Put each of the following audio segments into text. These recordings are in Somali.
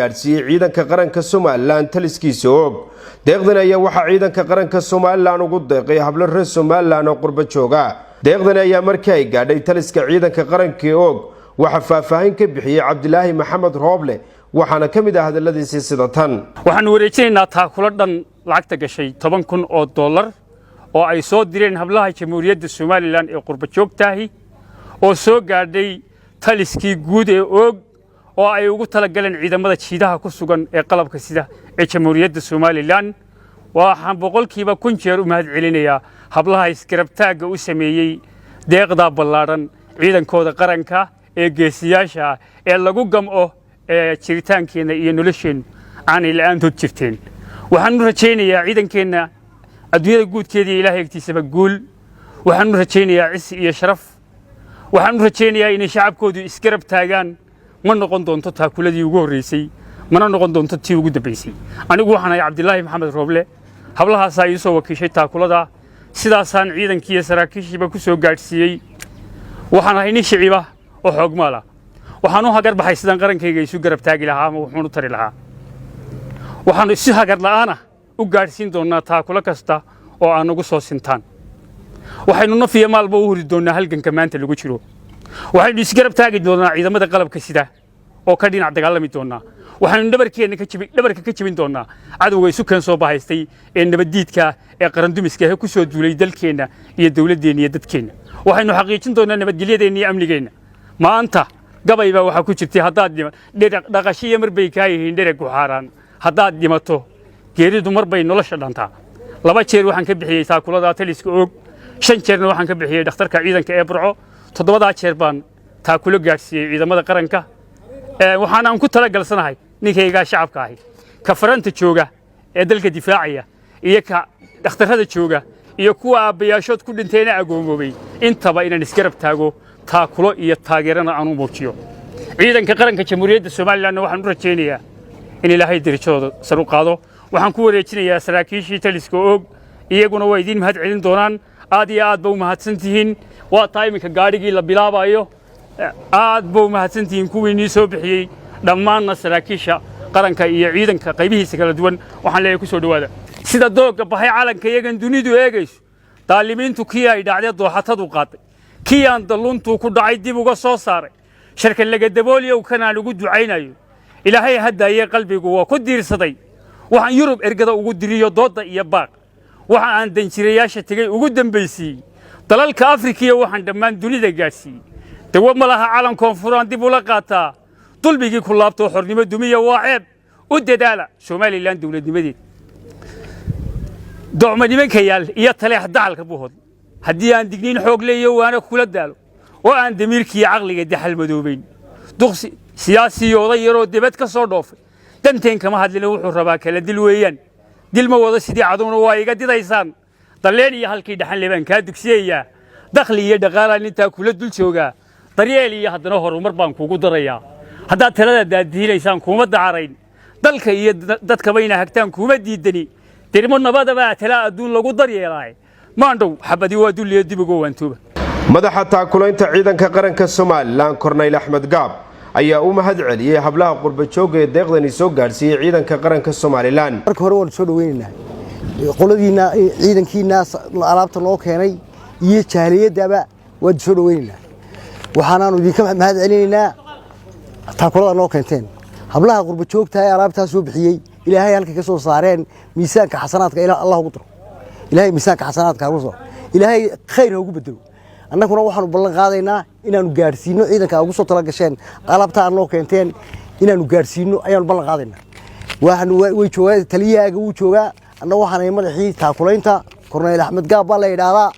gaarsiiyay ciidanka qaranka Soomaaliland taliskiisa og deeqdan ayaa waxa ciidanka qaranka Soomaaliland ugu deeqay hablo reer Soomaaliland oo qurba jooga deeqdan ayaa markii ay gaadhay taliska ciidanka qaranka og waxa faahfaahin ka bixiyay Cabdilaahi Maxamed Rooble waxaana kamid ah hadaladiisa sida tan waxaan wareejinaynaa taakula dhan lacagta gashay $10,000 oo ay soo direen hablaha Jamhuuriyadda Soomaaliland ee qurba joogtahay oo soo gaadhay taliskii guud ee og oo ay ugu tala galeen ciidamada jiidaha ku sugan ee qalabka sida ee Jamhuuriyadda Soomaaliland waxaan boqolkiiba 1,000 jeer u mahad celinayaa hablaha iskarabtaaga u sameeyay deeqda ballaaran ciidankooda qaranka ee geesiyaasha ee lagu gamco jiritaankeena iyo nolosheen aan ilaantood jirteen waxaan rajaynayaa ciidankeena adduunyada guudkeeda Ilaahay agtiisaba guul waxaan rajaynayaa cis iyo sharaf waxaan rajaynayaa in shacabkoodu iskarab taagaan ma noqon doonto taakuladii ugu horeysay mana noqon doonto tii ugu dambeysay anigu waxaan ahay Cabdilaahi Maxamed Rooble hablahaas ay soo wakiishay taakulada sidaasaan ciidankii saraakiishiba ku soo gaarsiiyay waxaan ahay nin shiciba oo xoogmaala waxaan u hagar baxay sidaan qarankayga isu garab taagi lahaa ama wuxuu u tari lahaa waxaan si hagar la'aan u gaarsiin doonaa taakula kasta oo aan ugu soo sintaan waxaynu nafiya maalba u huri doonaa halganka maanta lagu jiro waxaynu isgarab taagi doonaa ciidamada qalabka sida oo ka dhinac dagaalami doonaa waxaynu dhabarka ka jibin doonaa cadawga isu keen soo bahaystay ee nabadiidka ee qarandumiska ee ku soo duulay dalkeena iyo dawladdeena iyo dadkeena waxaynu xaqiijin doonaa nabadgelyadeena iyo amnigeena maanta gabayba waxa ku jirtay haddaad dhaqashiyo marbay ka yihiin dhereg ku xaaraan haddaad dhimato geeridu marbay nolosha dhantaa 2 jeer waxaan ka bixiyay taakulada taliska og 5 jeerna waxaan ka bixiyay dhakhtarka ciidanka ee Burco 7 jeer baan taakulo gaarsiiyay ciidamada qaranka waxaan ku tala galsanahay ninkayga shacabka ahi ka faranta jooga ee dalka difaacaya iyo ka dhakhtarada jooga iyo kuwa aabayaashood ku dhinteena agoomoobay intaba inaan isgarab taago taakulo iyo taageerana aan u muujiyo ciidanka qaranka Jamhuuriyadda Soomaaliland waxaan u rajaynayaa in Ilaahay dirajadooda sar u qaado waxaan ku wareejinayaa saraakiishii taliska og iyaguna way idin mahad celin doonaan aad iyo aad ba u mahadsantihiin waa tayminka gaarigii la bilaabayo aad ba u mahadsantihiin kuwii soo bixiyay dhammaan saraakiisha qaranka iyo ciidanka qaybihiisa kala duwan waxaan leeyahay ku soo dhawaada sida dooga baxay calanka iyagan dunidu eegayso daalimiintu kii ay dhacday dooxatadu qaaday kii aan daluntu ku dhacay dib uga soo saaray sharka laga dabooliyo kana lagu ducaynayo Ilaahay haddaayay qalbigu waa ku diirsaday waxaan Yurub ergada ugu diriyo dooda iyo baaq waxa aan danjirayaasha tagay ugu dambeysay dalalka Afrika waxaan dhammaan dunida gaarsiiyay dawo malaha calan koonfuraan dib ula qaataa dulbigii ku laabto xornimo dumiya waa ceeb u dadaala Soomaaliland dawladnimadeed docma nimanka yaal iyo taleex dacalka buhod haddii aan digniin xoog leeyo waana kula daalo oo aan damiirkii aqliga daxal madoobayn duqsi siyaasi oday yaroo dibad ka soo dhoofay danteen kama hadlina wuxuu rabaa kala dil weeyaan dil ma wada sidii cadowna waa iga didaysaan daleen iyo halkii dhaxan leebaan ka dugsiyeeyaa dakhli iyo dhaqaalaha inta kula dul jooga daryeel iyo haddana horumar baan kugu darayaa haddaad talada daadiinaysaan kuma dacarayn dalka iyo dadka bayna hagtaan kuma diidani dirmo nabadaba tala adduun lagu daryeelay maandhow xabadi waa duliyo dib ugu waantuba madaxa taakulaynta ciidanka qaranka Soomaaliland Korneyl Axmed Gaab ayaa u mahad celiyay hablaha qurba jooga ee deeqdani soo gaarsiiyay ciidanka qaranka Soomaaliland marka hore waan soo dhaweynaa qoladiina ciidankiina alaabta loo keenay iyo jaaliyadaba waan soo dhaweynaa waxaanaanu idinka mahad celinaynaa taakulada loo keenteen hablaha qurba joogta ee alaabtaas soo bixiyay Ilaahay halka ka soo saareen miisaanka xasanaadka Allah ugu daro Ilaahay miisaanka xasanaadka ugu soo Ilaahay khayr ugu bedelo annaguna waxaanu ballan qaadaynaa inaanu gaarsiino ciidanka ugu soo tala gasheen alaabta aan loo keenteen inaanu gaarsiino ayaanu ballan qaadaynaa waxaanu way joogaa taliyaaga uu joogaa annagu waxaan madaxii taakulaynta Korneyl Axmed Gaab baa la yiraahdaa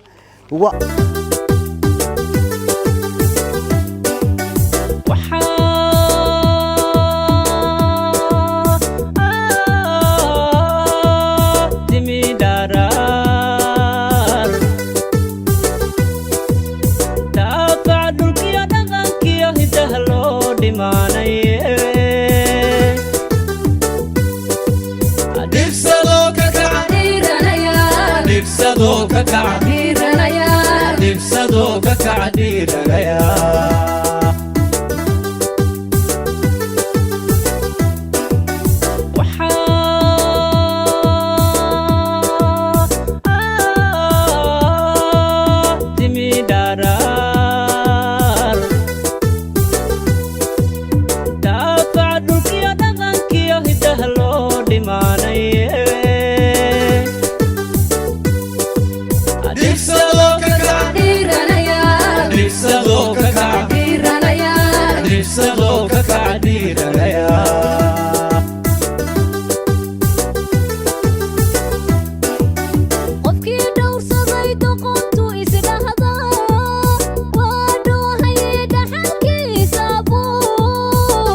isagoo